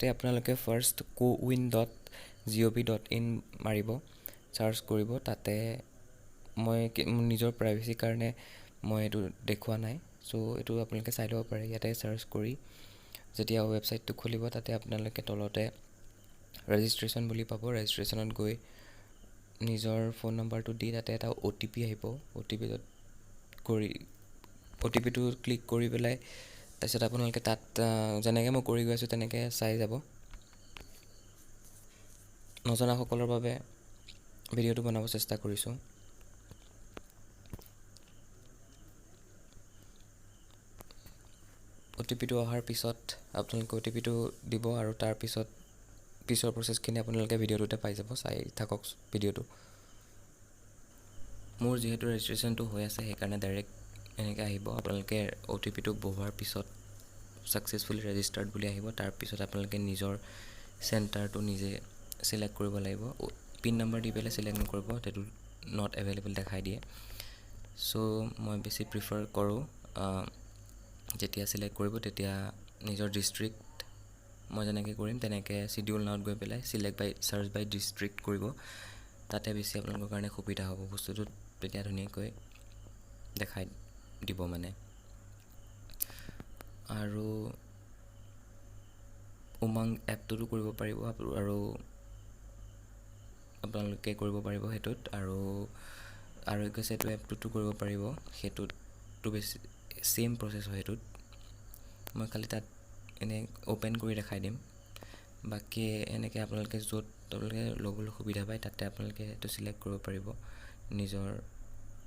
তাতে আপোনালোকে first cowin.gov.in মাৰিব, চাৰ্চ কৰিব। তাতে মই নিজৰ প্ৰাইভেচিৰ কাৰণে মই এইটো দেখুওৱা নাই, চ' এইটো আপোনালোকে চাই ল'ব পাৰে। ইয়াতে চাৰ্চ কৰি যেতিয়া ৱেবছাইটটো খুলিব, তাতে আপোনালোকে তলতে ৰেজিষ্ট্ৰেশ্যন বুলি পাব। ৰেজিষ্ট্ৰেশ্যনত গৈ নিজৰ ফোন নম্বৰটো দি তাতে এটা OTP আহিব। OTPটো ক্লিক কৰি পেলাই তাৰপিছত আপোনালোকে তাত যেনেকৈ মই কৰি গৈ আছোঁ তেনেকৈ চাই যাব। নজনাসকলৰ বাবে ভিডিঅ'টো বনাব চেষ্টা কৰিছোঁ। OTPটো অহাৰ পিছত আপোনালোকে OTPটো দিব আৰু তাৰপিছত পিছৰ প্ৰচেছখিনি আপোনালোকে ভিডিঅ'টোতে পাই যাব। চাই থাকক ভিডিঅ'টো। মোৰ যিহেতু ৰেজিষ্ট্ৰেশ্যনটো হৈ আছে সেইকাৰণে ডাইৰেক্ট এনেকৈ আহিব। আপোনালোকে OTPটো বহুৱাৰ পিছত ছাকচেছফুলি ৰেজিষ্টাৰ্ড বুলি আহিব। তাৰপিছত আপোনালোকে নিজৰ চেণ্টাৰটো নিজে চিলেক্ট কৰিব লাগিব। পিন নম্বৰ দি পেলাই চিলেক্ট নকৰিব, সেইটো নট এভেইলেবল দেখাই দিয়ে। চ' মই বেছি প্ৰিফাৰ কৰোঁ যেতিয়া চিলেক্ট কৰিব তেতিয়া নিজৰ ডিষ্ট্ৰিক্ট, মই যেনেকৈ কৰিম তেনেকৈ চিডিউল নাওত গৈ পেলাই চাৰ্চ বাই ডিষ্ট্ৰিক্ট কৰিব। তাতে বেছি আপোনালোকৰ কাৰণে সুবিধা হ'ব। বস্তুটোত তেতিয়া ধুনীয়াকৈ দেখাই দিব মানে। আৰু উমংগ এপটোতো কৰিব পাৰিব আৰু আপোনালোকে কৰিব পাৰিব সেইটোত। আৰু আৰোগ্য সেতু এপটোতো কৰিব পাৰিব, সেইটোতো বেছি ছেইম প্ৰচেছ হয়। সেইটোত মই খালি তাত এনেই অ'পেন কৰি দেখাই দিম। বাকী এনেকৈ আপোনালোকে য'ত আপোনালোকে ল'বলৈ সুবিধা পায় তাতে আপোনালোকে সেইটো চিলেক্ট কৰিব পাৰিব। নিজৰ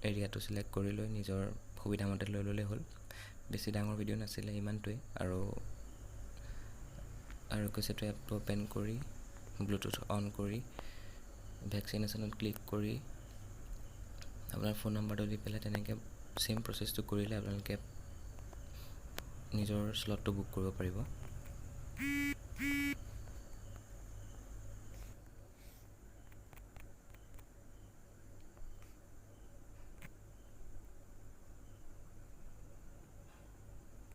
এৰিয়াটো চিলেক্ট কৰি লৈ নিজৰ সুবিধামতে লৈ ল'লেই হ'ল। বেছি ডাঙৰ ভিডিঅ' নাছিলে, ইমানটোৱেই। আৰু আৰোগ্য সেতু এপটো অ'পেন কৰি ব্লুটুথ অন কৰি ভেকচিনেশ্যনত ক্লিক কৰি আপোনাৰ ফোন নম্বৰটো দি পেলাই তেনেকৈ ছেইম প্ৰচেছটো কৰিলে আপোনালোকে নিজৰ শ্লটটো বুক কৰিব পাৰিব।